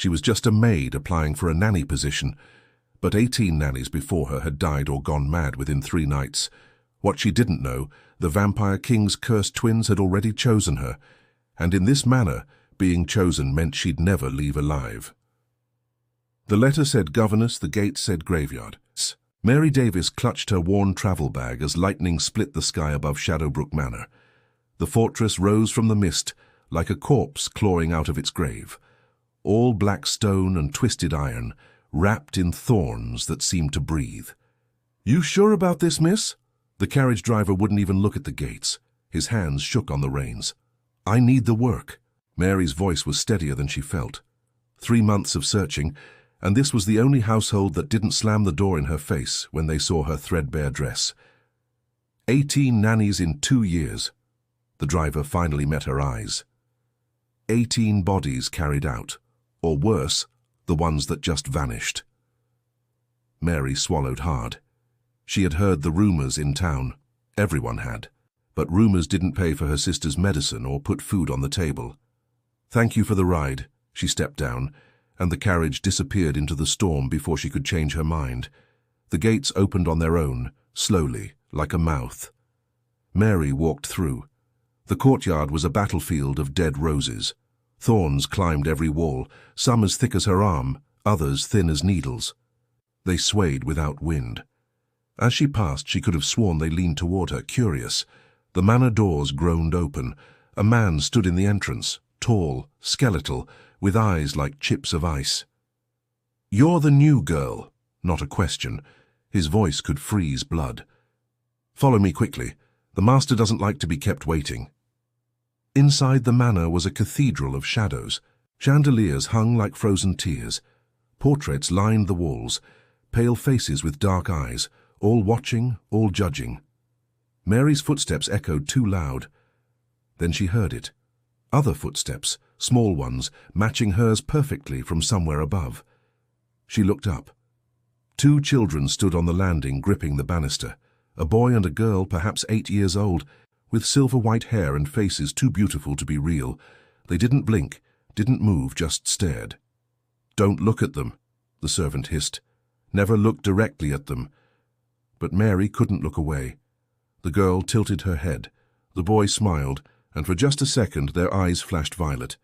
She was just a maid applying for a nanny position, but 18 nannies before her had died or gone mad within 3 nights. What she didn't know, the Vampire King's cursed twins had already chosen her, and in this manner, being chosen meant she'd never leave alive. The letter said governess, the gate said graveyard. Mary Davis clutched her worn travel bag as lightning split the sky above Shadowbrook Manor. The fortress rose from the mist like a corpse clawing out of its grave, all black stone and twisted iron, wrapped in thorns that seemed to breathe. "You sure about this, miss?" The carriage driver wouldn't even look at the gates. His hands shook on the reins. "I need the work." Mary's voice was steadier than she felt. 3 months of searching, and this was the only household that didn't slam the door in her face when they saw her threadbare dress. 18 nannies in 2 years. The driver finally met her eyes. 18 bodies carried out, or worse, the ones that just vanished. Mary swallowed hard. She had heard the rumors in town. Everyone had. But rumors didn't pay for her sister's medicine or put food on the table. "Thank you for the ride." She stepped down, and the carriage disappeared into the storm before she could change her mind. The gates opened on their own, slowly, like a mouth. Mary walked through. The courtyard was a battlefield of dead roses. Thorns climbed every wall, some as thick as her arm, others thin as needles. They swayed without wind. As she passed, she could have sworn they leaned toward her, curious. The manor doors groaned open. A man stood in the entrance, tall, skeletal, with eyes like chips of ice. "You're the new girl," not a question. His voice could freeze blood. "Follow me quickly. The master doesn't like to be kept waiting." Inside the manor was a cathedral of shadows. Chandeliers hung like frozen tears. Portraits lined the walls, pale faces with dark eyes, all watching, all judging. Mary's footsteps echoed too loud. Then she heard it. Other footsteps, small ones, matching hers perfectly from somewhere above. She looked up. 2 children stood on the landing, gripping the banister. A boy and a girl, perhaps 8 years old, with silver-white hair and faces too beautiful to be real. They didn't blink, didn't move, just stared. "Don't look at them," the servant hissed. "Never look directly at them." But Mary couldn't look away. The girl tilted her head. The boy smiled, and for just a second their eyes flashed violet.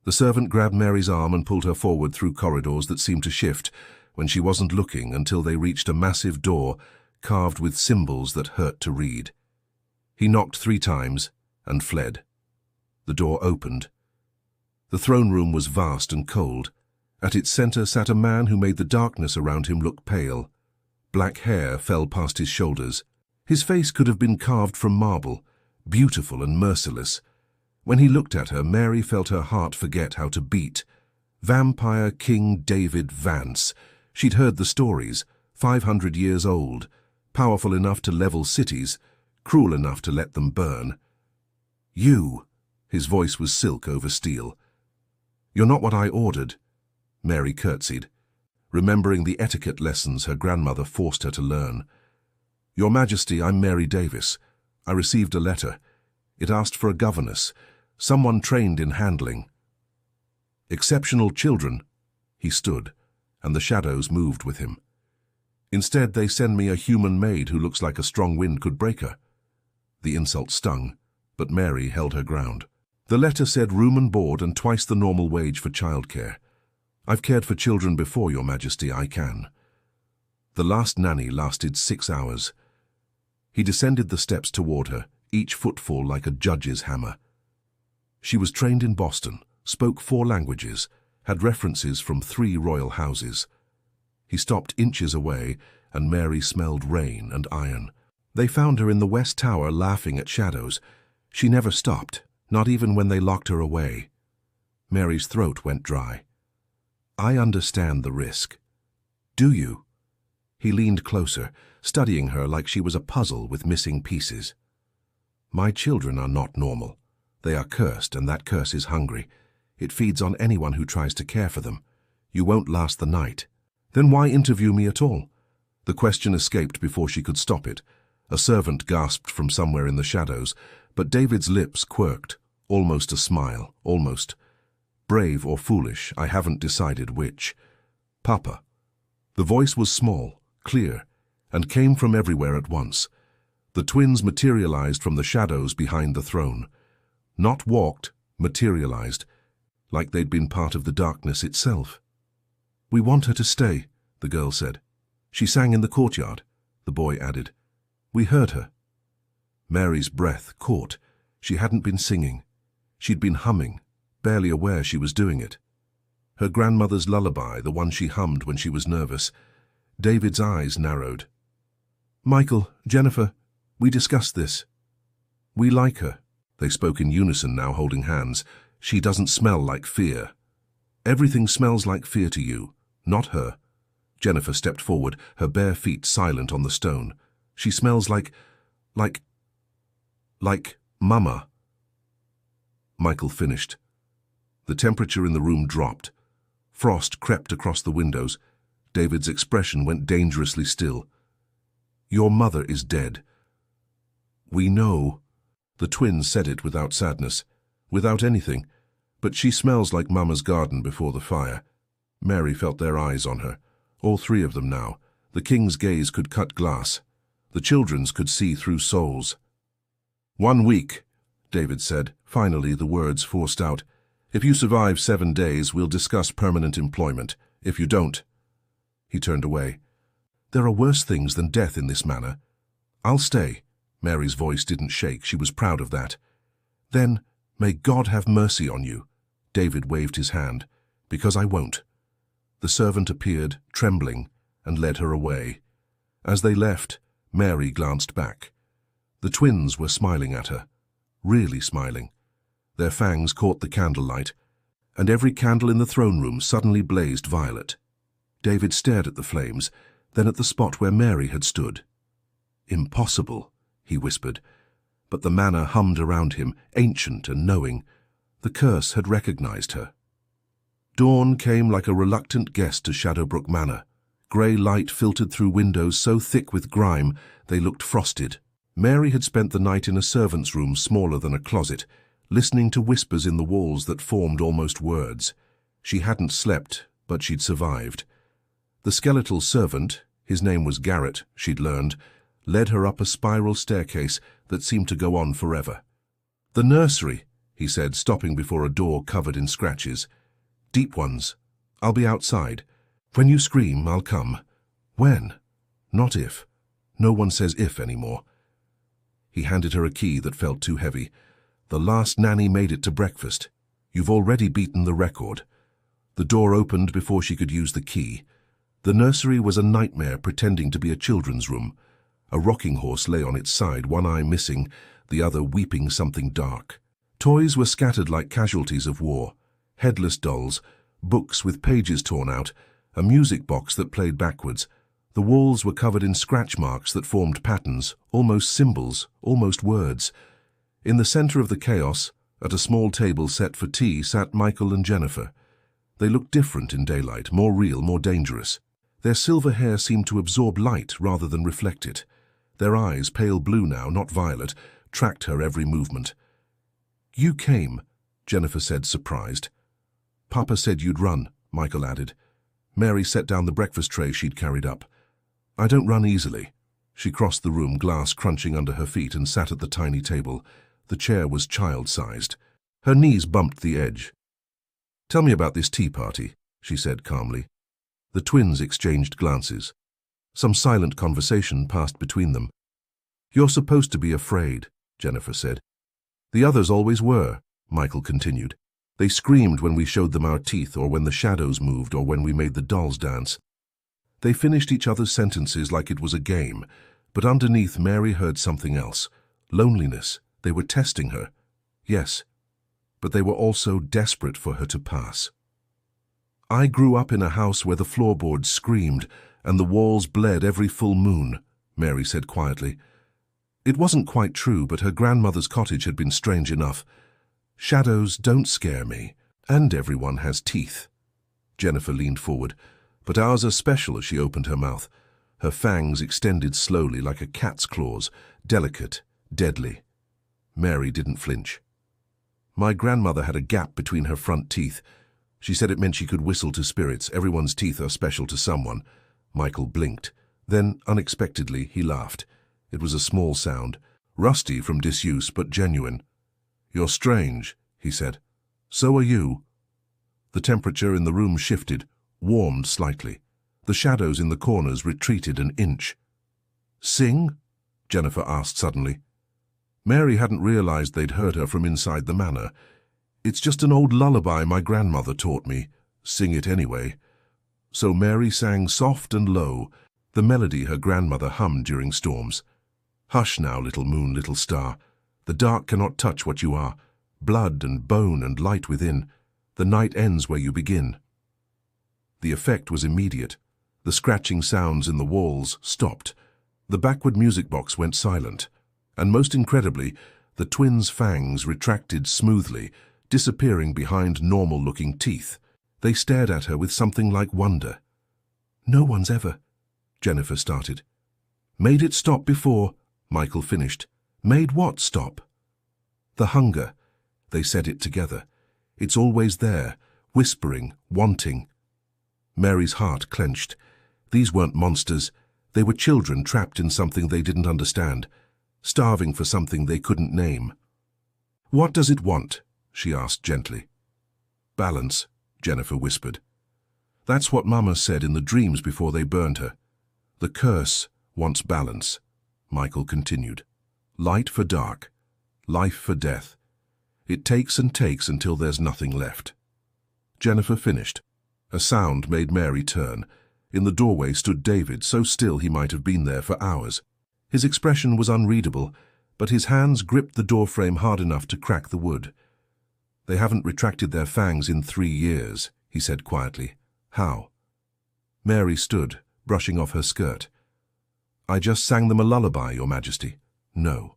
The servant grabbed Mary's arm and pulled her forward through corridors that seemed to shift when she wasn't looking until they reached a massive door carved with symbols that hurt to read. He knocked 3 times and fled. The door opened. The throne room was vast and cold. At its center sat a man who made the darkness around him look pale. Black hair fell past his shoulders. His face could have been carved from marble, beautiful and merciless. When he looked at her, Mary felt her heart forget how to beat. Vampire King David Vance. She'd heard the stories, 500 years old, powerful enough to level cities, cruel enough to let them burn. "You," his voice was silk over steel. "You're not what I ordered." Mary curtsied, remembering the etiquette lessons her grandmother forced her to learn. "Your Majesty, I'm Mary Davis. I received a letter. It asked for a governess, someone trained in handling." "Exceptional children." He stood, and the shadows moved with him. "Instead, they send me a human maid who looks like a strong wind could break her." The insult stung, but Mary held her ground. The letter said room and board and twice the normal wage for childcare. "I've cared for children before, Your Majesty, I can." The last nanny lasted 6 hours. He descended the steps toward her, each footfall like a judge's hammer. She was trained in Boston, spoke 4 languages, had references from 3 royal houses. He stopped inches away, and Mary smelled rain and iron. They found her in the West Tower laughing at shadows. She never stopped, not even when they locked her away. Mary's throat went dry. "I understand the risk." "Do you?" He leaned closer, studying her like she was a puzzle with missing pieces. "My children are not normal. They are cursed, and that curse is hungry. It feeds on anyone who tries to care for them. You won't last the night." "Then why interview me at all?" The question escaped before she could stop it. A servant gasped from somewhere in the shadows, but David's lips quirked, almost a smile, almost. Brave or foolish, I haven't decided which. Papa. The voice was small, clear, and came from everywhere at once. The twins materialized from the shadows behind the throne. Not walked, materialized, like they'd been part of the darkness itself. We want her to stay, the girl said. She sang in the courtyard, the boy added. We heard her. Mary's breath caught. She hadn't been singing. She'd been humming, barely aware she was doing it. Her grandmother's lullaby, the one she hummed when she was nervous. David's eyes narrowed. Michael, Jennifer, we discussed this. We like her. They spoke in unison now, holding hands. She doesn't smell like fear. Everything smells like fear to you, not her. Jennifer stepped forward, her bare feet silent on the stone. She smells like Mama. Michael finished. The temperature in the room dropped. Frost crept across the windows. David's expression went dangerously still. Your mother is dead. We know. The twins said it without sadness, without anything, but she smells like Mama's garden before the fire. Mary felt their eyes on her, all three of them now. The king's gaze could cut glass. The children's could see through souls. 1 week, David said, finally the words forced out. If you survive 7 days, we'll discuss permanent employment. If you don't. He turned away. There are worse things than death in this manner. I'll stay. Mary's voice didn't shake. She was proud of that. Then, may God have mercy on you. David waved his hand. Because I won't. The servant appeared, trembling, and led her away. As they left, Mary glanced back. The twins were smiling at her. Really smiling. Their fangs caught the candlelight, and every candle in the throne room suddenly blazed violet. David stared at the flames, then at the spot where Mary had stood. Impossible, he whispered, but the manor hummed around him, ancient and knowing. The curse had recognized her. Dawn came like a reluctant guest to Shadowbrook Manor. Grey light filtered through windows so thick with grime they looked frosted. Mary had spent the night in a servant's room smaller than a closet, listening to whispers in the walls that formed almost words. She hadn't slept, but she'd survived. The skeletal servant, his name was Garrett, she'd learned, led her up a spiral staircase that seemed to go on forever. The nursery, he said, stopping before a door covered in scratches. Deep ones. I'll be outside. When you scream, I'll come. When? Not if. No one says if anymore. He handed her a key that felt too heavy. The last nanny made it to breakfast. You've already beaten the record. The door opened before she could use the key. The nursery was a nightmare pretending to be a children's room. A rocking horse lay on its side, one eye missing, the other weeping something dark. Toys were scattered like casualties of war. Headless dolls, books with pages torn out, a music box that played backwards. The walls were covered in scratch marks that formed patterns, almost symbols, almost words. In the center of the chaos, at a small table set for tea, sat Michael and Jennifer. They looked different in daylight, more real, more dangerous. Their silver hair seemed to absorb light rather than reflect it. Their eyes, pale blue now, not violet, tracked her every movement. You came, Jennifer said, surprised. Papa said you'd run, Michael added. Mary set down the breakfast tray she'd carried up. I don't run easily. She crossed the room, glass crunching under her feet, and sat at the tiny table. The chair was child-sized. Her knees bumped the edge. Tell me about this tea party, she said calmly. The twins exchanged glances. Some silent conversation passed between them. You're supposed to be afraid, Jennifer said. The others always were, Michael continued. They screamed when we showed them our teeth, or when the shadows moved, or when we made the dolls dance. They finished each other's sentences like it was a game, but underneath Mary heard something else. Loneliness. They were testing her. Yes, but they were also desperate for her to pass. I grew up in a house where the floorboards screamed and the walls bled every full moon, Mary said quietly. It wasn't quite true, but her grandmother's cottage had been strange enough. Shadows don't scare me, and everyone has teeth. Jennifer leaned forward, but ours are special as she opened her mouth. Her fangs extended slowly like a cat's claws, delicate, deadly. Mary didn't flinch. My grandmother had a gap between her front teeth. She said it meant she could whistle to spirits. Everyone's teeth are special to someone. Michael blinked. Then, unexpectedly, he laughed. It was a small sound, rusty from disuse but genuine. "You're strange," he said. "So are you." The temperature in the room shifted, warmed slightly. The shadows in the corners retreated an inch. "Sing?" Jennifer asked suddenly. Mary hadn't realized they'd heard her from inside the manor. "It's just an old lullaby my grandmother taught me. Sing it anyway." So Mary sang soft and low, the melody her grandmother hummed during storms. "Hush now, little moon, little star. The dark cannot touch what you are. Blood and bone and light within. The night ends where you begin." The effect was immediate. The scratching sounds in the walls stopped. The backward music box went silent. And most incredibly, the twins' fangs retracted smoothly, disappearing behind normal-looking teeth. They stared at her with something like wonder. "No one's ever," Jennifer started. "Made it stop before," Michael finished. "Made what stop?" "The hunger." They said it together. "It's always there, whispering, wanting." Mary's heart clenched. These weren't monsters. They were children trapped in something they didn't understand, starving for something they couldn't name. "What does it want?" she asked gently. "Balance," Jennifer whispered. "That's what Mama said in the dreams before they burned her. The curse wants balance," Michael continued. "Light for dark, life for death. It takes and takes until there's nothing left." Jennifer finished. A sound made Mary turn. In the doorway stood David, so still he might have been there for hours. His expression was unreadable, but his hands gripped the doorframe hard enough to crack the wood. "They haven't retracted their fangs in 3 years, he said quietly. "How?" Mary stood, brushing off her skirt. "I just sang them a lullaby, Your Majesty." "No."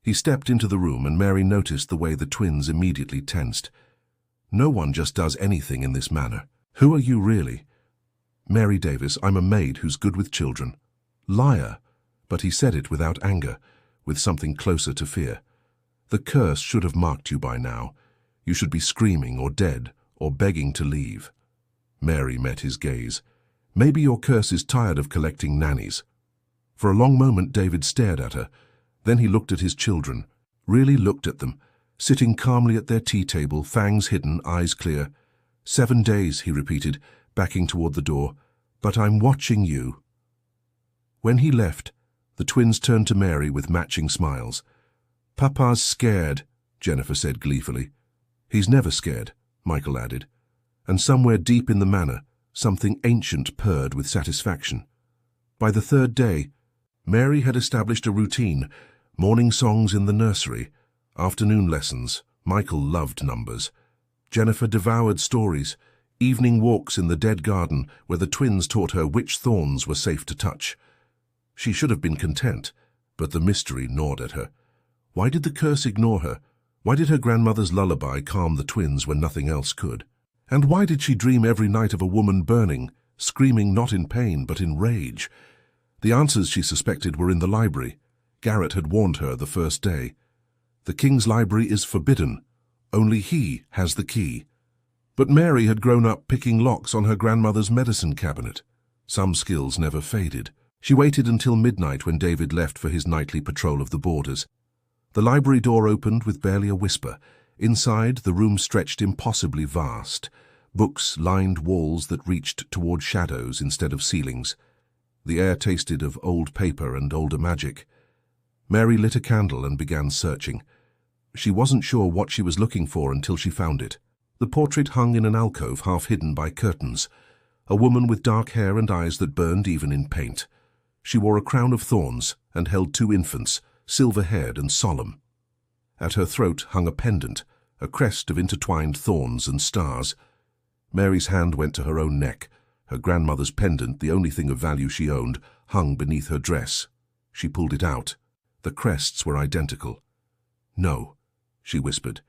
He stepped into the room and Mary noticed the way the twins immediately tensed. "No one just does anything in this manner. Who are you really?" "Mary Davis, I'm a maid who's good with children." "Liar!" But he said it without anger, with something closer to fear. "The curse should have marked you by now. You should be screaming or dead or begging to leave." Mary met his gaze. "Maybe your curse is tired of collecting nannies." For a long moment David stared at her. Then he looked at his children, really looked at them, sitting calmly at their tea table, fangs hidden, eyes clear. "7 days," he repeated, backing toward the door. "But I'm watching you." When he left, the twins turned to Mary with matching smiles. "Papa's scared," Jennifer said gleefully. "He's never scared," Michael added. And somewhere deep in the manor, something ancient purred with satisfaction. By the 3rd day, Mary had established a routine: morning songs in the nursery, afternoon lessons. Michael loved numbers. Jennifer devoured stories, evening walks in the dead garden where the twins taught her which thorns were safe to touch. She should have been content, but the mystery gnawed at her. Why did the curse ignore her? Why did her grandmother's lullaby calm the twins when nothing else could? And why did she dream every night of a woman burning, screaming not in pain but in rage? The answers, she suspected, were in the library. Garrett had warned her the first day. The king's library is forbidden. Only he has the key. But Mary had grown up picking locks on her grandmother's medicine cabinet. Some skills never faded. She waited until midnight when David left for his nightly patrol of the borders. The library door opened with barely a whisper. Inside, the room stretched impossibly vast. Books lined walls that reached toward shadows instead of ceilings. The air tasted of old paper and older magic. Mary lit a candle and began searching. She wasn't sure what she was looking for until she found it. The portrait hung in an alcove half hidden by curtains. A woman with dark hair and eyes that burned even in paint. She wore a crown of thorns and held 2 infants, silver-haired and solemn. At her throat hung a pendant, a crest of intertwined thorns and stars. Mary's hand went to her own neck. Her grandmother's pendant, the only thing of value she owned, hung beneath her dress. She pulled it out. The crests were identical. "No," she whispered.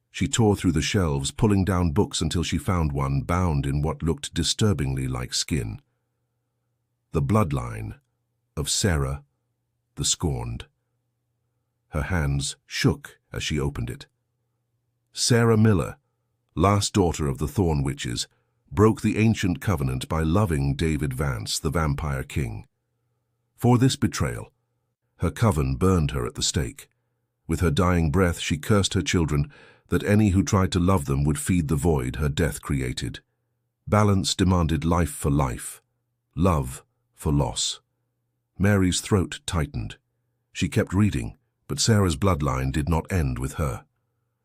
She tore through the shelves, pulling down books until she found one bound in what looked disturbingly like skin. The bloodline of Sarah the Scorned. Her hands shook as she opened it. Sarah Miller, last daughter of the Thorn Witches, broke the ancient covenant by loving David Vance, the Vampire King. For this betrayal, her coven burned her at the stake. With her dying breath, she cursed her children that any who tried to love them would feed the void her death created. Balance demanded life for life, love for loss. Mary's throat tightened. She kept reading, but Sarah's bloodline did not end with her.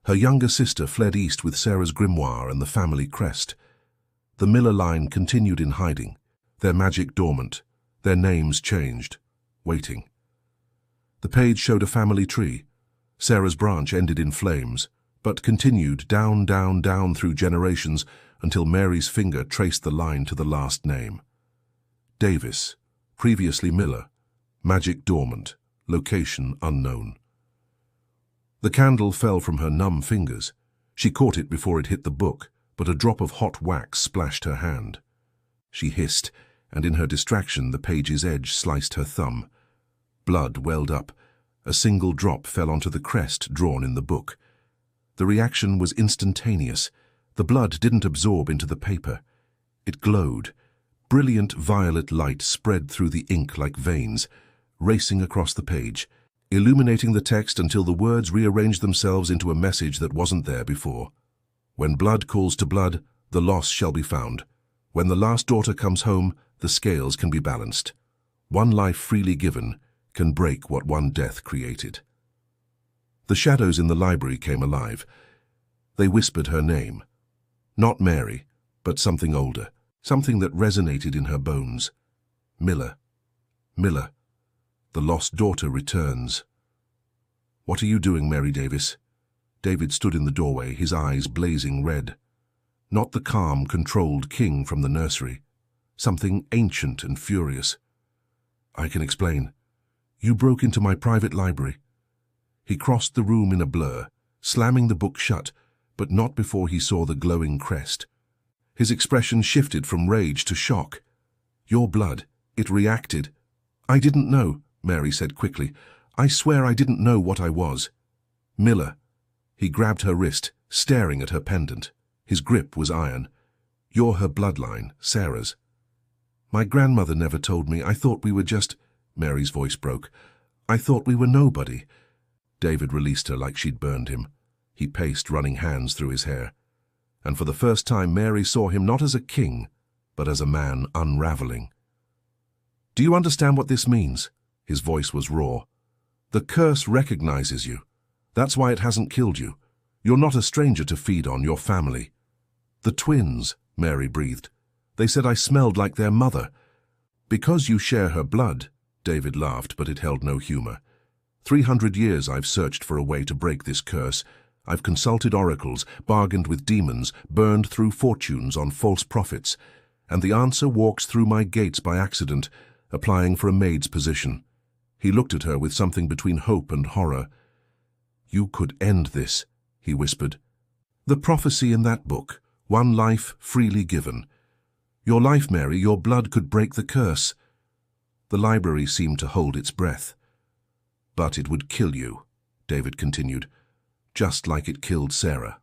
Her younger sister fled east with Sarah's grimoire and the family crest. The Miller line continued in hiding, their magic dormant, their names changed, waiting. The page showed a family tree. Sarah's branch ended in flames, but continued down, down, down through generations until Mary's finger traced the line to the last name. Davis, previously Miller, magic dormant, location unknown. The candle fell from her numb fingers. She caught it before it hit the book, but a drop of hot wax splashed her hand. She hissed, and in her distraction the page's edge sliced her thumb. Blood welled up. A single drop fell onto the crest drawn in the book. The reaction was instantaneous. The blood didn't absorb into the paper. It glowed. Brilliant violet light spread through the ink like veins, racing across the page, illuminating the text until the words rearranged themselves into a message that wasn't there before. When blood calls to blood, the loss shall be found. When the last daughter comes home, the scales can be balanced. One life freely given can break what one death created. The shadows in the library came alive. They whispered her name. Not Mary, but something older, something that resonated in her bones. Miller. Miller. The lost daughter returns. What are you doing, Mary Davis? David stood in the doorway, his eyes blazing red. Not the calm, controlled king from the nursery. Something ancient and furious. I can explain. You broke into my private library. He crossed the room in a blur, slamming the book shut, but not before he saw the glowing crest. His expression shifted from rage to shock. Your blood, it reacted. I didn't know, Mary said quickly. I swear I didn't know what I was. Miller. He grabbed her wrist, staring at her pendant. His grip was iron. You're her bloodline, Sarah's. My grandmother never told me. I thought we were just... Mary's voice broke. I thought we were nobody. David released her like she'd burned him. He paced, running hands through his hair. And for the first time, Mary saw him not as a king, but as a man unraveling. Do you understand what this means? His voice was raw. The curse recognizes you. That's why it hasn't killed you. You're not a stranger to feed on, your family. The twins, Mary breathed. They said I smelled like their mother. Because you share her blood, David laughed, but it held no humor. 300 years I've searched for a way to break this curse. I've consulted oracles, bargained with demons, burned through fortunes on false prophets, and the answer walks through my gates by accident, applying for a maid's position. He looked at her with something between hope and horror. You could end this, he whispered. The prophecy in that book, one life freely given. Your life, Mary, your blood could break the curse. The library seemed to hold its breath. But it would kill you, David continued, just like it killed Sarah.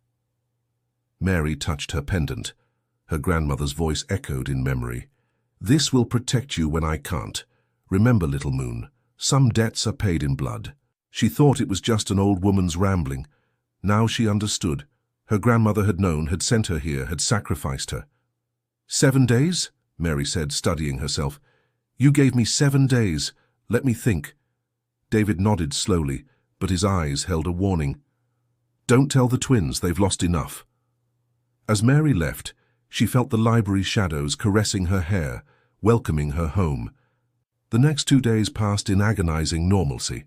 Mary touched her pendant. Her grandmother's voice echoed in memory. This will protect you when I can't. Remember, little moon, some debts are paid in blood. She thought it was just an old woman's rambling. Now she understood. Her grandmother had known, had sent her here, had sacrificed her. 7 days? Mary said, studying herself. You gave me 7 days. Let me think. David nodded slowly, but his eyes held a warning. Don't tell the twins, they've lost enough. As Mary left, she felt the library shadows caressing her hair, welcoming her home. The next 2 days passed in agonizing normalcy.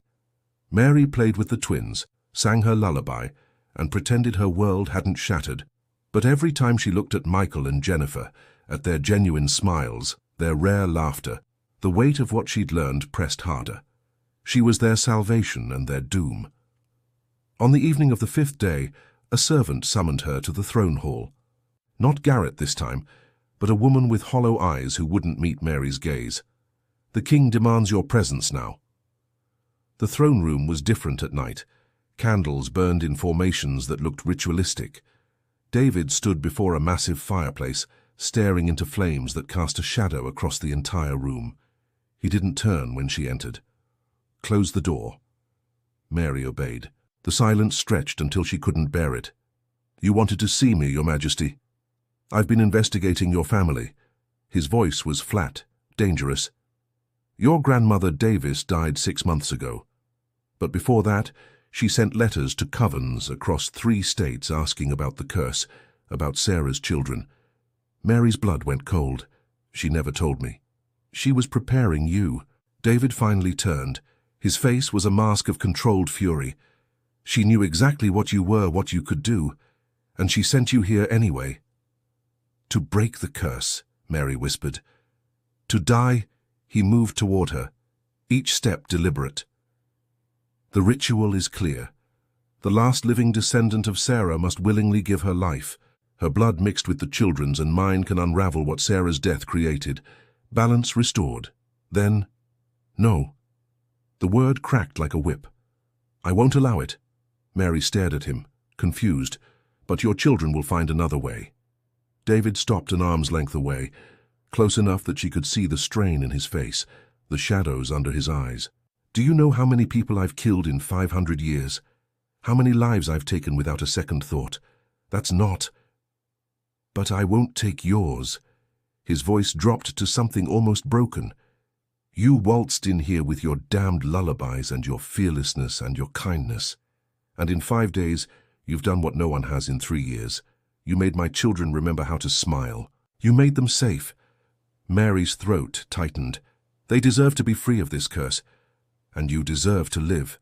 Mary played with the twins, sang her lullaby, and pretended her world hadn't shattered. But every time she looked at Michael and Jennifer, at their genuine smiles, their rare laughter, the weight of what she'd learned pressed harder. She was their salvation and their doom. On the evening of the 5th day, a servant summoned her to the throne hall. Not Garrett this time, but a woman with hollow eyes who wouldn't meet Mary's gaze. The king demands your presence now. The throne room was different at night. Candles burned in formations that looked ritualistic. David stood before a massive fireplace, staring into flames that cast a shadow across the entire room. He didn't turn when she entered. "Close the door." Mary obeyed. The silence stretched until she couldn't bear it. "You wanted to see me, Your Majesty. I've been investigating your family." His voice was flat, dangerous. "Your grandmother Davis died 6 months ago. But before that, she sent letters to covens across 3 states asking about the curse, about Sarah's children. Mary's blood went cold. She never told me. She was preparing you." David finally turned. His face was a mask of controlled fury. "She knew exactly what you were, what you could do, and she sent you here anyway." "To break the curse," Mary whispered. "To die." He moved toward her, each step deliberate. "The ritual is clear. The last living descendant of Sarah must willingly give her life. Her blood mixed with the children's and mine can unravel what Sarah's death created. Balance restored. Then, no." The word cracked like a whip. "I won't allow it." Mary stared at him, confused. "But your children will find another way." David stopped an arm's length away, close enough that she could see the strain in his face, the shadows under his eyes. "Do you know how many people I've killed in 500 years? How many lives I've taken without a second thought? That's not. But I won't take yours." His voice dropped to something almost broken. "You waltzed in here with your damned lullabies and your fearlessness and your kindness. And in 5 days, you've done what no one has in 3 years. You made my children remember how to smile. You made them safe." Mary's throat tightened. "They deserve to be free of this curse. And you deserve to live."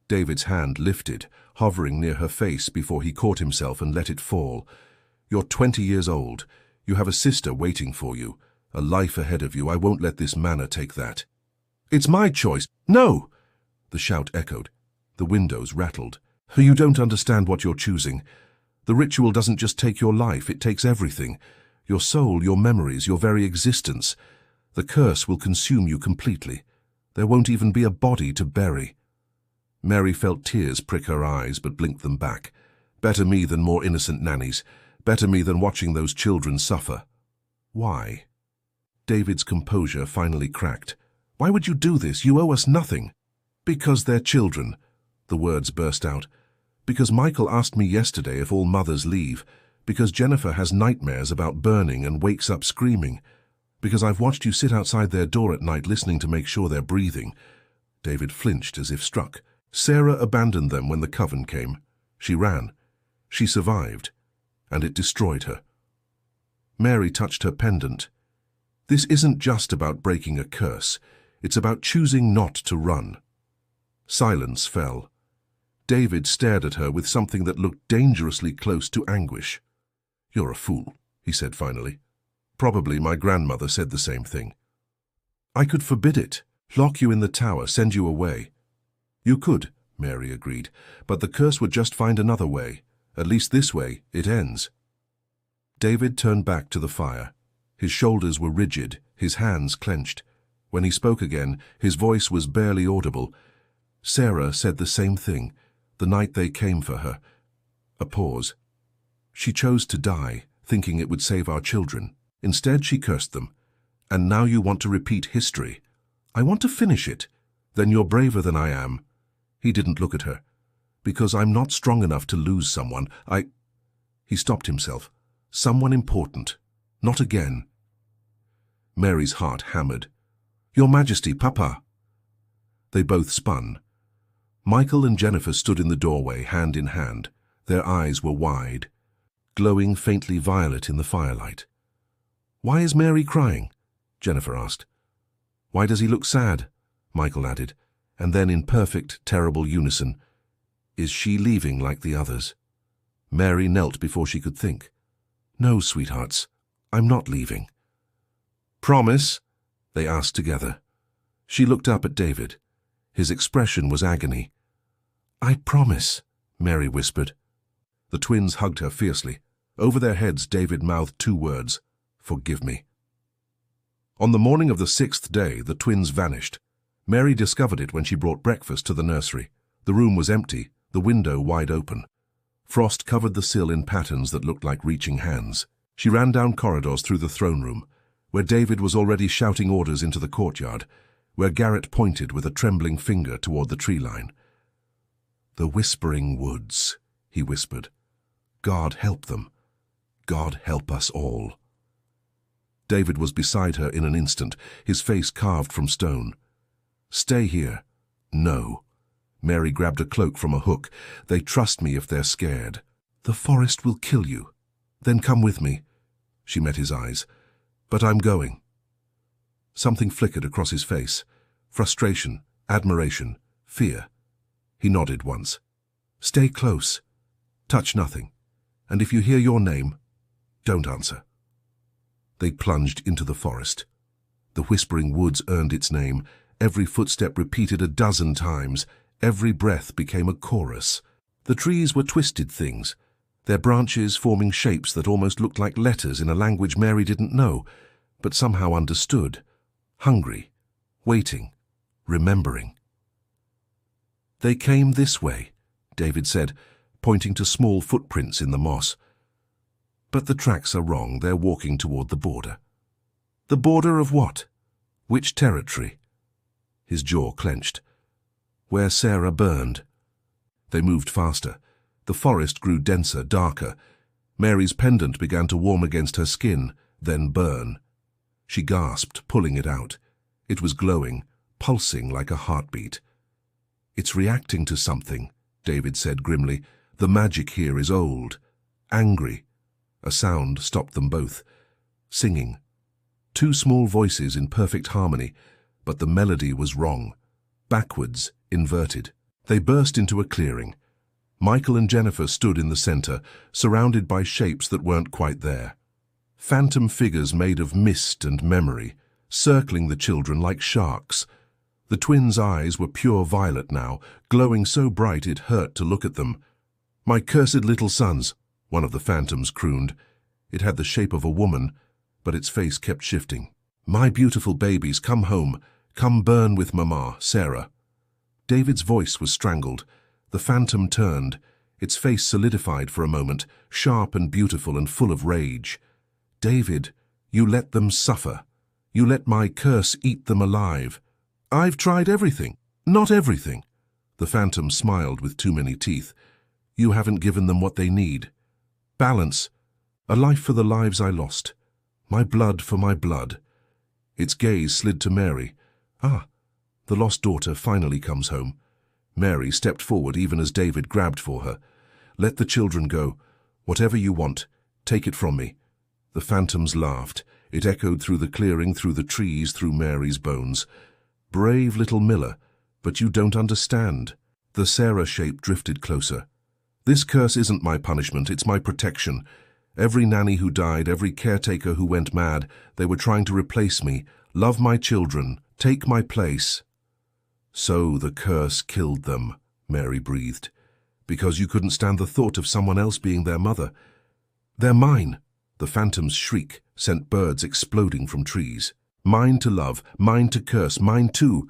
David's hand lifted, hovering near her face before he caught himself and let it fall. "You're 20 years old. You have a sister waiting for you, a life ahead of you. I won't let this manor take that." "It's my choice." "No!" The shout echoed. The windows rattled. "You don't understand what you're choosing. The ritual doesn't just take your life, it takes everything. Your soul, your memories, your very existence. The curse will consume you completely. There won't even be a body to bury." Mary felt tears prick her eyes but blinked them back. Better me than more innocent nannies. Better me than watching those children suffer. "Why?" David's composure finally cracked. "Why would you do this? You owe us nothing." "Because they're children," the words burst out. "Because Michael asked me yesterday if all mothers leave. Because Jennifer has nightmares about burning and wakes up screaming. Because I've watched you sit outside their door at night listening to make sure they're breathing." David flinched as if struck. "Sarah abandoned them when the coven came. She ran. She survived. And it destroyed her." Mary touched her pendant. "This isn't just about breaking a curse. It's about choosing not to run." Silence fell. David stared at her with something that looked dangerously close to anguish. "You're a fool," he said finally. "Probably my grandmother said the same thing." "I could forbid it, lock you in the tower, send you away." "You could," Mary agreed, "but the curse would just find another way. At least this way, it ends." David turned back to the fire. His shoulders were rigid, his hands clenched. When he spoke again, his voice was barely audible. "Sarah said the same thing, the night they came for her." A pause. "She chose to die, thinking it would save our children. Instead, she cursed them. And now you want to repeat history. I want to finish it. Then you're braver than I am." He didn't look at her. "Because I'm not strong enough to lose someone. He stopped himself. "Someone important. Not again." Mary's heart hammered. "Your Majesty, Papa." They both spun. Michael and Jennifer stood in the doorway, hand in hand. Their eyes were wide, glowing faintly violet in the firelight. "Why is Mary crying?" Jennifer asked. "Why does he look sad?" Michael added, and then in perfect, terrible unison, "Is she leaving like the others?" Mary knelt before she could think. "No, sweethearts, I'm not leaving." "Promise?" they asked together. She looked up at David. His expression was agony. "I promise," Mary whispered. The twins hugged her fiercely. Over their heads, David mouthed 2 words, "Forgive me." On the morning of the 6th day, the twins vanished. Mary discovered it when she brought breakfast to the nursery. The room was empty, the window wide open. Frost covered the sill in patterns that looked like reaching hands. She ran down corridors through the throne room, where David was already shouting orders into the courtyard, where Garrett pointed with a trembling finger toward the tree line. "The Whispering Woods," he whispered. "God help them. God help us all." David was beside her in an instant, his face carved from stone. "Stay here." "No." Mary grabbed a cloak from a hook. "They trust me if they're scared." "The forest will kill you." "Then come with me." She met his eyes. "But I'm going." Something flickered across his face. Frustration, admiration, fear. He nodded once. "Stay close. Touch nothing. And if you hear your name, don't answer." They plunged into the forest. The Whispering Woods earned its name. Every footstep repeated a dozen times. Every breath became a chorus. The trees were twisted things, their branches forming shapes that almost looked like letters in a language Mary didn't know, but somehow understood. Hungry, waiting, remembering. "They came this way," David said, pointing to small footprints in the moss. "But the tracks are wrong. They're walking toward the border." "The border of what? Which territory?" His jaw clenched. "Where Sarah burned." They moved faster. The forest grew denser, darker. Mary's pendant began to warm against her skin, then burn. She gasped, pulling it out. It was glowing, pulsing like a heartbeat. "It's reacting to something," David said grimly. "The magic here is old. Angry." A sound stopped them both. Singing. Two small voices in perfect harmony, but the melody was wrong. Backwards, inverted. They burst into a clearing. Michael and Jennifer stood in the center, surrounded by shapes that weren't quite there. Phantom figures made of mist and memory, circling the children like sharks. The twins' eyes were pure violet now, glowing so bright it hurt to look at them. "My cursed little sons," one of the phantoms crooned. It had the shape of a woman, but its face kept shifting. "My beautiful babies, come home. Come burn with Mama, Sarah." David's voice was strangled. The phantom turned. Its face solidified for a moment, sharp and beautiful and full of rage. "David, you let them suffer. You let my curse eat them alive." "I've tried everything." "Not everything." The phantom smiled with too many teeth. "You haven't given them what they need. Balance. A life for the lives I lost. My blood for my blood." Its gaze slid to Mary. "Ah, the lost daughter finally comes home." Mary stepped forward even as David grabbed for her. "Let the children go. Whatever you want, take it from me." The phantoms laughed. It echoed through the clearing, through the trees, through Mary's bones. "Brave little Miller, but you don't understand." The Sarah shape drifted closer. "This curse isn't my punishment, it's my protection. Every nanny who died, every caretaker who went mad, they were trying to replace me. Love my children, take my place." "So the curse killed them," Mary breathed. "Because you couldn't stand the thought of someone else being their mother." "They're mine." The phantom's shriek sent birds exploding from trees. "Mine to love, mine to curse, mine too."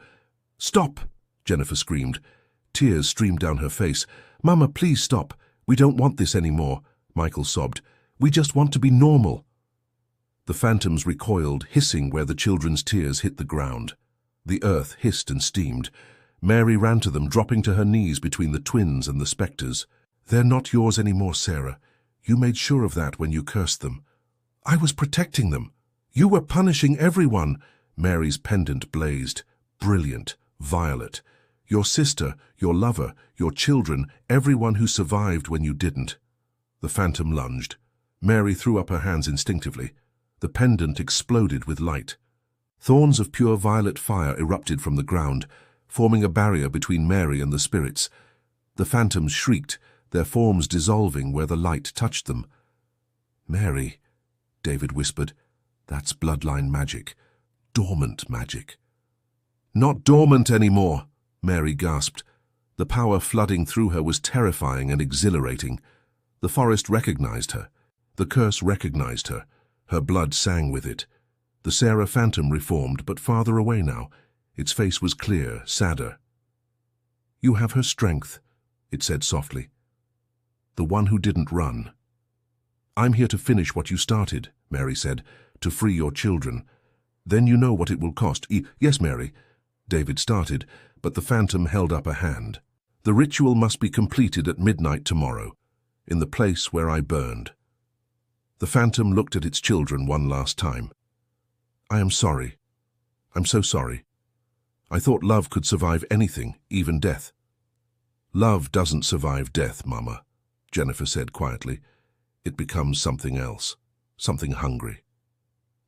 "Stop!" Jennifer screamed. Tears streamed down her face. "Mama, please stop. We don't want this anymore," Michael sobbed. "We just want to be normal." The phantoms recoiled, hissing where the children's tears hit the ground. The earth hissed and steamed. Mary ran to them, dropping to her knees between the twins and the specters. "They're not yours anymore, Sarah. You made sure of that when you cursed them." "I was protecting them." "You were punishing everyone." Mary's pendant blazed, brilliant, violet. "Your sister, your lover, your children, everyone who survived when you didn't." The phantom lunged. Mary threw up her hands instinctively. The pendant exploded with light. Thorns of pure violet fire erupted from the ground, forming a barrier between Mary and the spirits. The phantoms shrieked, their forms dissolving where the light touched them. "Mary," David whispered, "that's bloodline magic. Dormant magic." "Not dormant anymore," Mary gasped. The power flooding through her was terrifying and exhilarating. The forest recognized her. The curse recognized her. Her blood sang with it. The Sarah phantom reformed, but farther away now. Its face was clear, sadder. "You have her strength," it said softly. The one who didn't run. I'm here to finish what you started, Mary said, to free your children. Then you know what it will cost. Yes, Mary, David started, but the phantom held up a hand. The ritual must be completed at midnight tomorrow, in the place where I burned. The phantom looked at its children one last time. I am sorry. I'm so sorry. I thought love could survive anything, even death. Love doesn't survive death, Mama, Jennifer said quietly. It becomes something else, something hungry.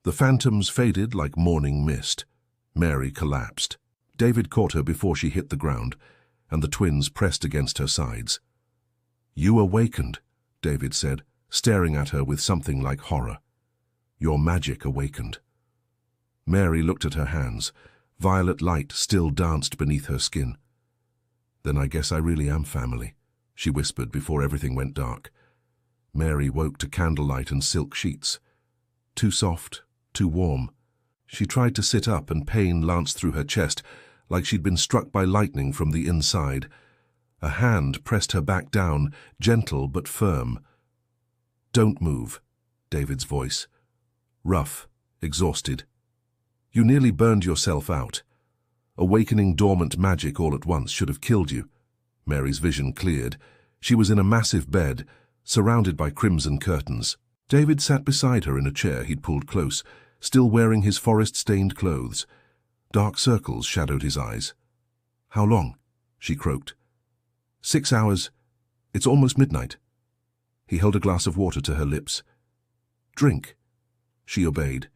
The phantoms faded like morning mist. Mary collapsed. David caught her before she hit the ground, and the twins pressed against her sides. You awakened, David said, staring at her with something like horror. Your magic awakened. Mary looked at her hands. Violet light still danced beneath her skin. Then I guess I really am family, she whispered before everything went dark. Mary woke to candlelight and silk sheets. Too soft, too warm. She tried to sit up and pain lanced through her chest, like she'd been struck by lightning from the inside. A hand pressed her back down, gentle but firm. Don't move, David's voice. Rough, exhausted. You nearly burned yourself out. Awakening dormant magic all at once should have killed you. Mary's vision cleared. She was in a massive bed, surrounded by crimson curtains. David sat beside her in a chair he'd pulled close, still wearing his forest-stained clothes. Dark circles shadowed his eyes. How long? She croaked. 6 hours. It's almost midnight. He held a glass of water to her lips. Drink. She obeyed,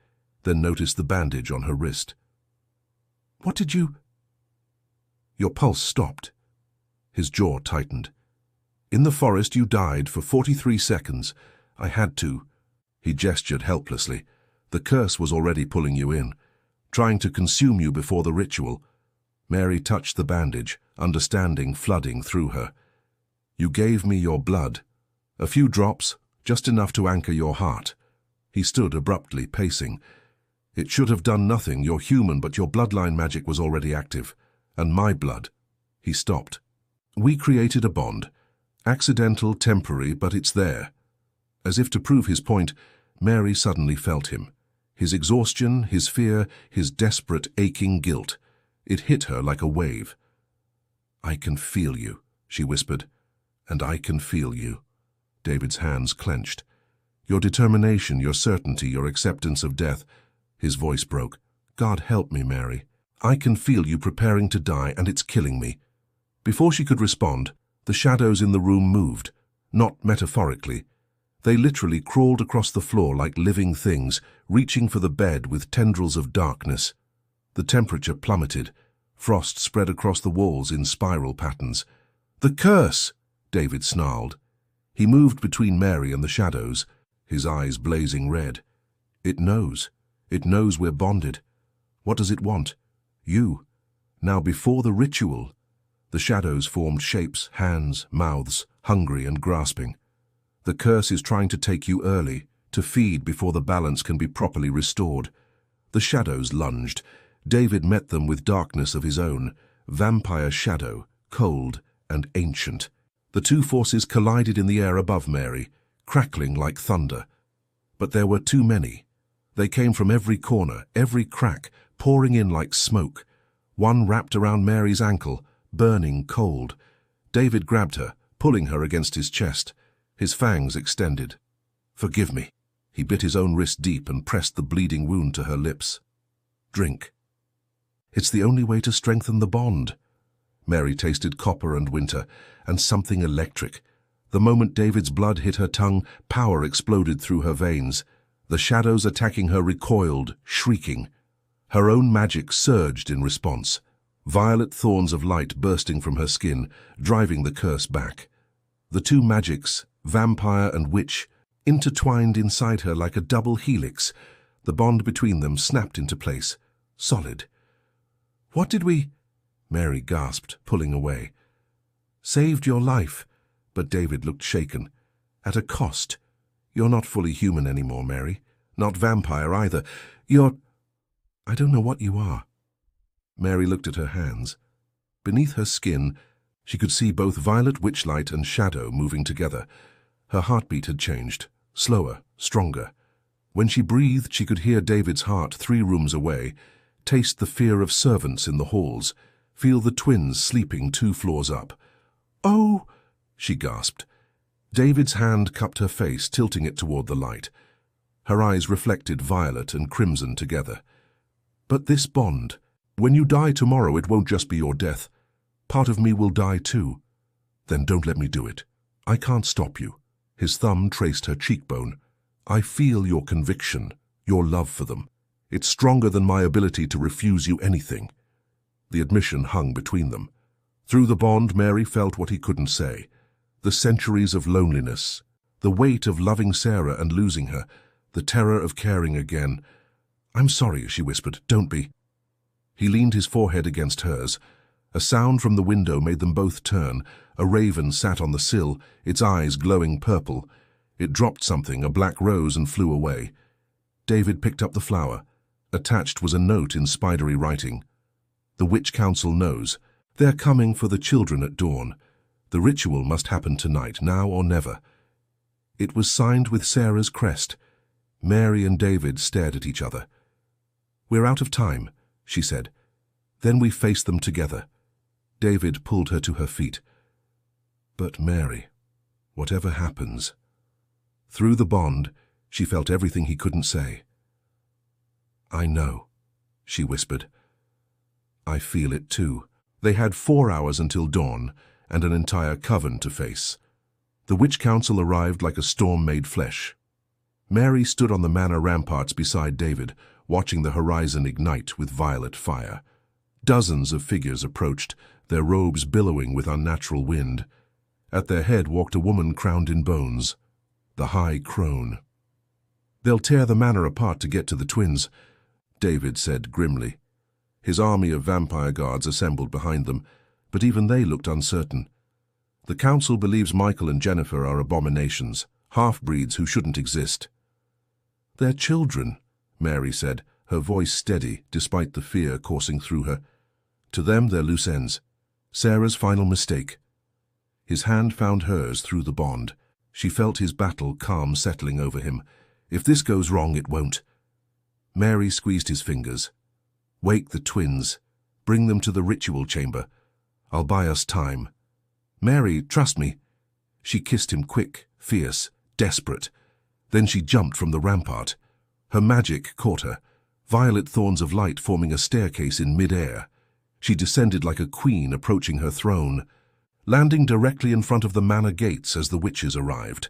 then noticed the bandage on her wrist. What did you... Your pulse stopped. His jaw tightened. In the forest you died for 43 seconds. I had to. He gestured helplessly. The curse was already pulling you in, trying to consume you before the ritual. Mary touched the bandage, understanding flooding through her. You gave me your blood. A few drops, just enough to anchor your heart. He stood abruptly, pacing. It should have done nothing. You're human, but your bloodline magic was already active. And my blood. He stopped. We created a bond. Accidental, temporary, but it's there. As if to prove his point, Mary suddenly felt him. His exhaustion, his fear, his desperate, aching guilt. It hit her like a wave. I can feel you, she whispered. And I can feel you. David's hands clenched. Your determination, your certainty, your acceptance of death. His voice broke. God help me, Mary. I can feel you preparing to die, and it's killing me. Before she could respond, the shadows in the room moved, not metaphorically. They literally crawled across the floor like living things, reaching for the bed with tendrils of darkness. The temperature plummeted. Frost spread across the walls in spiral patterns. The curse! David snarled. He moved between Mary and the shadows, his eyes blazing red. It knows. It knows we're bonded. What does it want? You. Now before the ritual. The shadows formed shapes, hands, mouths, hungry and grasping. The curse is trying to take you early, to feed before the balance can be properly restored. The shadows lunged. David met them with darkness of his own, vampire shadow, cold and ancient. The two forces collided in the air above Mary, crackling like thunder. But there were too many. They came from every corner, every crack, pouring in like smoke. One wrapped around Mary's ankle, burning cold. David grabbed her, pulling her against his chest. His fangs extended. Forgive me. He bit his own wrist deep and pressed the bleeding wound to her lips. Drink. It's the only way to strengthen the bond. Mary tasted copper and winter, and something electric. The moment David's blood hit her tongue, power exploded through her veins. The shadows attacking her recoiled, shrieking. Her own magic surged in response. Violet thorns of light bursting from her skin, driving the curse back. The two magics, vampire and witch, intertwined inside her like a double helix. The bond between them snapped into place, solid. What did we... Mary gasped, pulling away. Saved your life, but David looked shaken. At a cost. You're not fully human anymore, Mary. Not vampire either. You're... I don't know what you are. Mary looked at her hands. Beneath her skin, She could see both violet witchlight and shadow moving together. Her heartbeat had changed, slower, stronger. When she breathed, she could hear David's heart 3 rooms away, taste the fear of servants in the halls, feel the twins sleeping 2 floors up. "Oh!" she gasped. David's hand cupped her face, tilting it toward the light. Her eyes reflected violet and crimson together. "But this bond, when you die tomorrow, it won't just be your death. Part of me will die too. Then don't let me do it. I can't stop you." His thumb traced her cheekbone. "I feel your conviction, your love for them. It's stronger than my ability to refuse you anything." The admission hung between them. Through the bond, Mary felt what he couldn't say. The centuries of loneliness, the weight of loving Sarah and losing her, the terror of caring again. "I'm sorry," she whispered. "Don't be." He leaned his forehead against hers. A sound from the window made them both turn. A raven sat on the sill, its eyes glowing purple. It dropped something, a black rose, and flew away. David picked up the flower. Attached was a note in spidery writing. "The Witch Council knows. They're coming for the children at dawn. The ritual must happen tonight, now or never." It was signed with Sarah's crest. Mary and David stared at each other. "We're out of time," she said. Then we faced them together. David pulled her to her feet. "But Mary, whatever happens..." Through the bond, she felt everything he couldn't say. "I know," she whispered. "I feel it too." They had 4 hours until dawn, and an entire coven to face. The Witch Council arrived like a storm made flesh. Mary stood on the manor ramparts beside David, watching the horizon ignite with violet fire. Dozens of figures approached, their robes billowing with unnatural wind. At their head walked a woman crowned in bones, the High Crone. "They'll tear the manor apart to get to the twins," David said grimly. His army of vampire guards assembled behind them, but even they looked uncertain. "The council believes Michael and Jennifer are abominations, half-breeds who shouldn't exist." "They're children," Mary said, her voice steady despite the fear coursing through her. "To them, they're loose ends. Sarah's final mistake." His hand found hers through the bond. She felt his battle calm settling over him. "If this goes wrong, it won't." Mary squeezed his fingers. "Wake the twins. Bring them to the ritual chamber. I'll buy us time." "Mary, trust me." She kissed him quick, fierce, desperate. Then she jumped from the rampart. Her magic caught her, violet thorns of light forming a staircase in mid-air. She descended like a queen approaching her throne, landing directly in front of the manor gates as the witches arrived.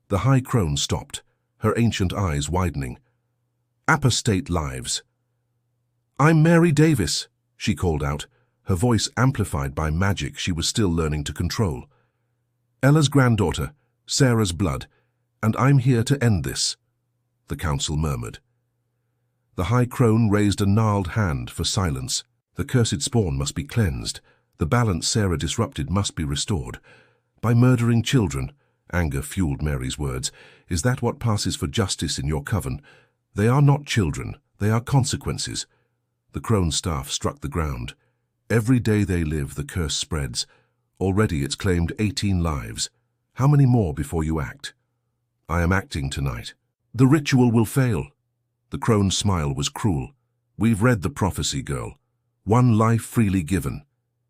The High Crone stopped, her ancient eyes widening. "Apostate lives." "I'm Mary Davis," she called out, her voice amplified by magic she was still learning to control. "Ella's granddaughter, Sarah's blood, and I'm here to end this," the council murmured. The High Crone raised a gnarled hand for silence. The cursed spawn must be cleansed. The balance Sarah disrupted must be restored. "By murdering children," anger fueled Mary's words. "Is that what passes for justice in your coven? They are not children. They are consequences." The Crone's staff struck the ground. "Every day they live, the curse spreads. Already it's claimed 18 lives. How many more before you act?" "I am acting tonight." "The ritual will fail." The Crone's smile was cruel. "We've read the prophecy, girl. One life freely given.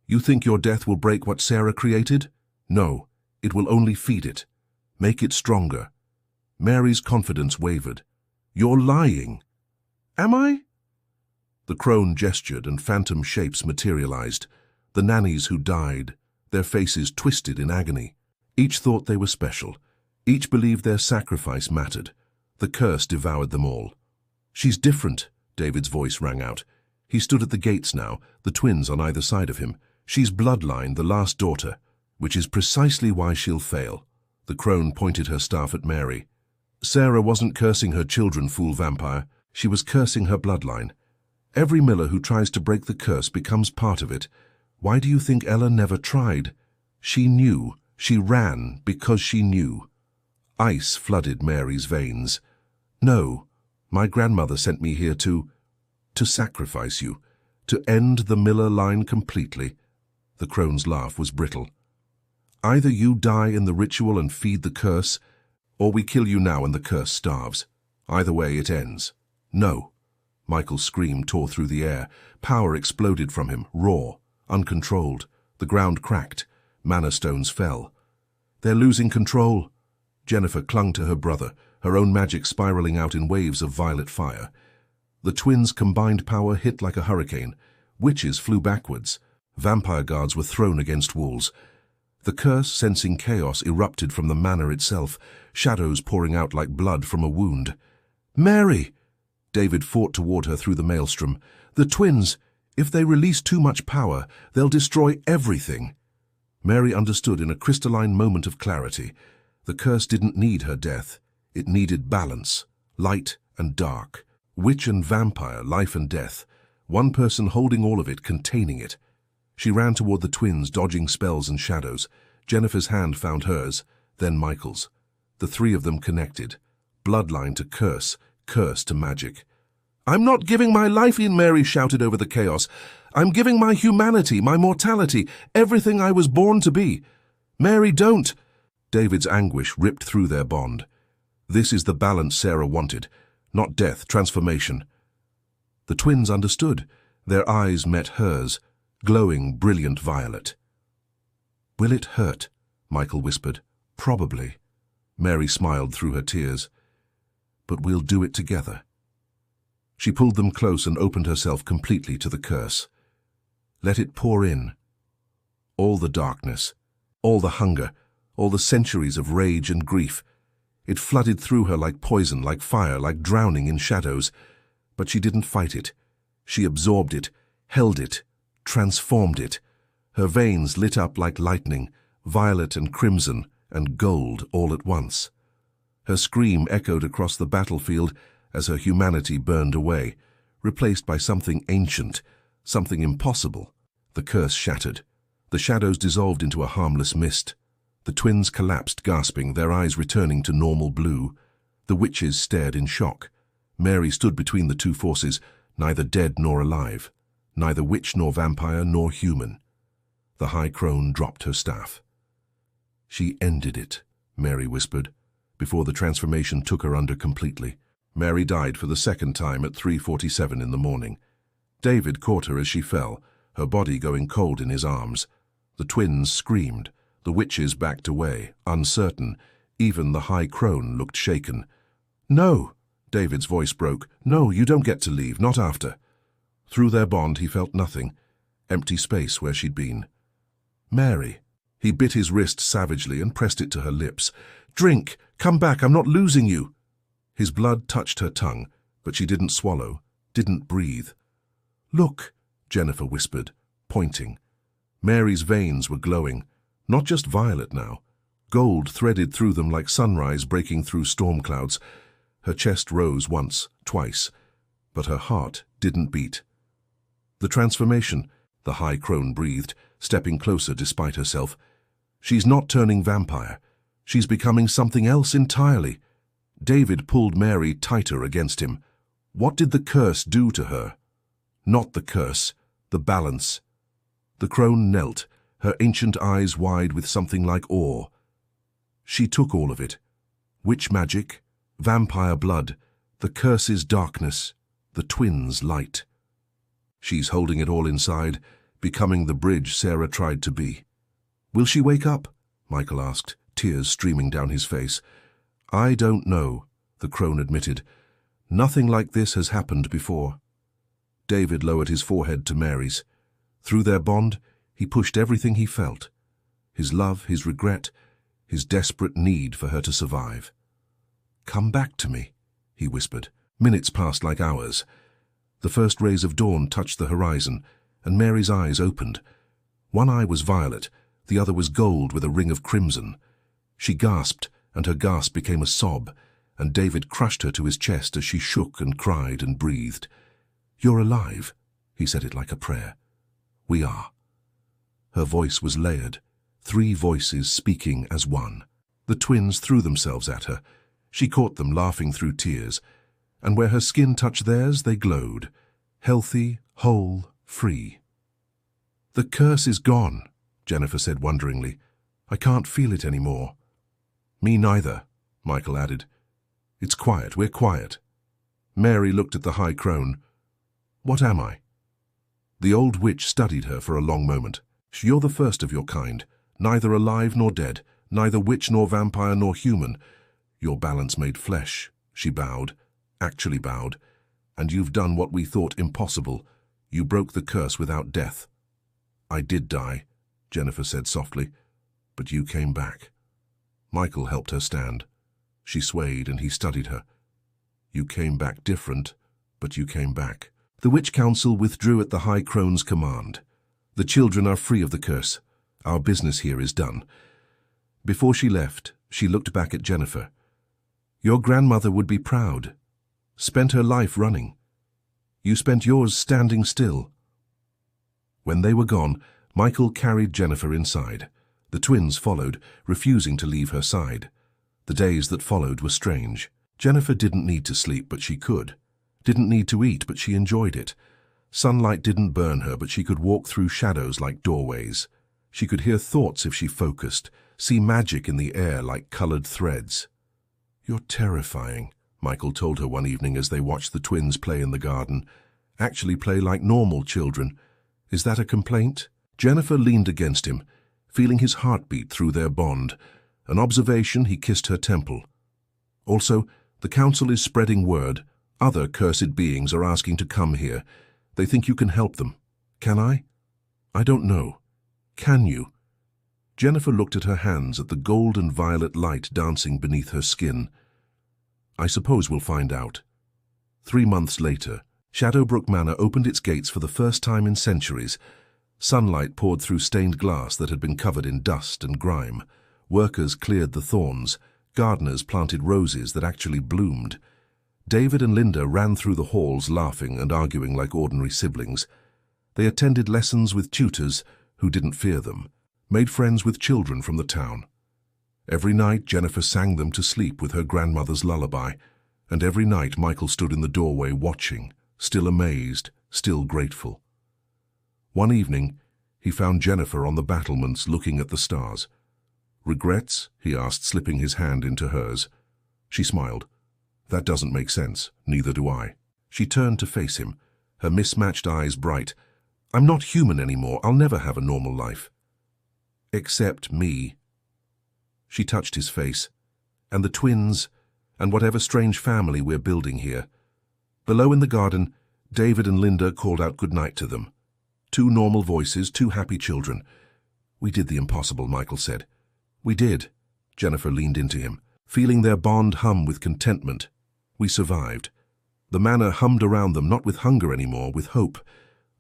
You think your death will break what Sarah created? No, it will only feed it. Make it stronger." Mary's confidence wavered. "You're lying." "Am I?" The Crone gestured and phantom shapes materialized. The nannies who died, their faces twisted in agony. Each thought they were special. Each believed their sacrifice mattered. The curse devoured them all. "She's different," David's voice rang out. He stood at the gates now, the twins on either side of him. "She's bloodline, the last daughter, which is precisely why she'll fail." The Crone pointed her staff at Mary. "Sarah wasn't cursing her children, fool vampire. She was cursing her bloodline. Every miller who tries to break the curse becomes part of it. Why do you think Ella never tried? She knew. She ran because she knew." Ice flooded Mary's veins. "No, my grandmother sent me here to sacrifice you, to end the Miller line completely." The crone's laugh was brittle. "Either you die in the ritual and feed the curse, or we kill you now and the curse starves. Either way, it ends." "No." Michael's scream tore through the air. Power exploded from him, raw, uncontrolled. The ground cracked. Mana stones fell. "They're losing control." Jennifer clung to her brother, her own magic spiraling out in waves of violet fire. The twins' combined power hit like a hurricane. Witches flew backwards. Vampire guards were thrown against walls. The curse, sensing chaos, erupted from the manor itself, shadows pouring out like blood from a wound. "Mary!" David fought toward her through the maelstrom. "The twins, if they release too much power, they'll destroy everything." Mary understood in a crystalline moment of clarity. The curse didn't need her death. It needed balance, light and dark, witch and vampire, life and death. One person holding all of it, containing it. She ran toward the twins, dodging spells and shadows. Jennifer's hand found hers, then Michael's. The three of them connected. Bloodline to curse, curse to magic. "I'm not giving my life in," Mary shouted over the chaos. "I'm giving my humanity, my mortality, everything I was born to be." "Mary, don't!" David's anguish ripped through their bond. This is the balance Sarah wanted. Not death, transformation. The twins understood. Their eyes met hers, glowing, brilliant violet. "Will it hurt?" Michael whispered. "Probably." Mary smiled through her tears. "But we'll do it together." She pulled them close and opened herself completely to the curse. Let it pour in. All the darkness, all the hunger, all the centuries of rage and grief. It flooded through her like poison, like fire, like drowning in shadows. But she didn't fight it. She absorbed it, held it, transformed it. Her veins lit up like lightning, violet and crimson and gold all at once. Her scream echoed across the battlefield as her humanity burned away, replaced by something ancient, something impossible. The curse shattered. The shadows dissolved into a harmless mist. The twins collapsed, gasping, their eyes returning to normal blue. The witches stared in shock. Mary stood between the two forces, neither dead nor alive, neither witch nor vampire nor human. The High Crone dropped her staff. "She ended it," Mary whispered, before the transformation took her under completely. Mary died for the second time at 3:47 in the morning. David caught her as she fell, her body going cold in his arms. The twins screamed. The witches backed away, uncertain. Even the High Crone looked shaken. "No!" David's voice broke. "No, you don't get to leave, not after." Through their bond he felt nothing. Empty space where she'd been. "Mary." He bit his wrist savagely and pressed it to her lips. "Drink! Come back, I'm not losing you!" His blood touched her tongue, but she didn't swallow, didn't breathe. "Look," Jennifer whispered, pointing. Mary's veins were glowing, not just violet now. Gold threaded through them like sunrise breaking through storm clouds. Her chest rose once, twice, but her heart didn't beat. "The transformation," the High Crone breathed, stepping closer despite herself. "She's not turning vampire. She's becoming something else entirely." David pulled Mary tighter against him. What did the curse do to her? Not the curse, the balance. The crone knelt, her ancient eyes wide with something like awe. She took all of it. Witch magic, vampire blood, the curse's darkness, the twins' light. She's holding it all inside, becoming the bridge Sarah tried to be. "Will she wake up?" Michael asked, tears streaming down his face. "I don't know," the crone admitted. "Nothing like this has happened before." David lowered his forehead to Mary's. Through their bond, he pushed everything he felt. His love, his regret, his desperate need for her to survive. "Come back to me," he whispered. Minutes passed like hours. The first rays of dawn touched the horizon, and Mary's eyes opened. One eye was violet, the other was gold with a ring of crimson. She gasped, and her gasp became a sob, and David crushed her to his chest as she shook and cried and breathed. "You're alive," he said it like a prayer. "We are." Her voice was layered, 3 voices speaking as one. The twins threw themselves at her. She caught them laughing through tears, and where her skin touched theirs, they glowed, healthy, whole, free. "The curse is gone," Jennifer said wonderingly. I can't feel it anymore. Me neither, Michael added. It's quiet, we're quiet. Mary looked at the high crone. What am I? The old witch studied her for a long moment. You're the first of your kind, neither alive nor dead, neither witch nor vampire nor human. Your balance made flesh. She bowed, actually bowed, and you've done what we thought impossible. You broke the curse without death. I did die, Jennifer said softly, but you came back. Michael helped her stand. She swayed and he studied her. You came back different, but you came back. The Witch Council withdrew at the High Crone's command. The children are free of the curse. Our business here is done. Before she left, she looked back at Jennifer. Your grandmother would be proud. Spent her life running. You spent yours standing still. When they were gone, Michael carried Jennifer inside. The twins followed, refusing to leave her side. The days that followed were strange. Jennifer didn't need to sleep, but she could. Didn't need to eat, but she enjoyed it. Sunlight didn't burn her, but she could walk through shadows like doorways. She could hear thoughts if she focused, see magic in the air like colored threads. You're terrifying, Michael told her one evening as they watched the twins play in the garden. Actually play like normal children. Is that a complaint? Jennifer leaned against him, feeling his heartbeat through their bond. An observation, he kissed her temple. Also, the council is spreading word. Other cursed beings are asking to come here. They think you can help them. Can I? I don't know. Can you? Jennifer looked at her hands, at the gold and violet light dancing beneath her skin. I suppose we'll find out. 3 months later, Shadowbrook Manor opened its gates for the first time in centuries. Sunlight poured through stained glass that had been covered in dust and grime. Workers cleared the thorns. Gardeners planted roses that actually bloomed. David and Linda ran through the halls laughing and arguing like ordinary siblings. They attended lessons with tutors who didn't fear them, made friends with children from the town. Every night Jennifer sang them to sleep with her grandmother's lullaby, and every night Michael stood in the doorway watching, still amazed, still grateful. One evening, he found Jennifer on the battlements looking at the stars. Regrets? He asked, slipping his hand into hers. She smiled. That doesn't make sense. Neither do I. She turned to face him, her mismatched eyes bright. I'm not human anymore. I'll never have a normal life. Except me. She touched his face, and the twins, and whatever strange family we're building here. Below in the garden, David and Linda called out goodnight to them. 2 normal voices, 2 happy children. We did the impossible, Michael said. We did. Jennifer leaned into him, feeling their bond hum with contentment. We survived. The manor hummed around them, not with hunger anymore, with hope.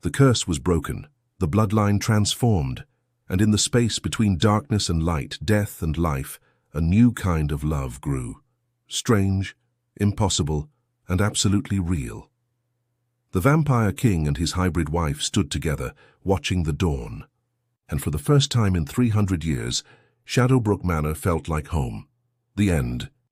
The curse was broken, the bloodline transformed, and in the space between darkness and light, death and life, a new kind of love grew. Strange, impossible, and absolutely real. The Vampire King and his hybrid wife stood together, watching the dawn. And for the first time in 300 years, Shadowbrook Manor felt like home. The end.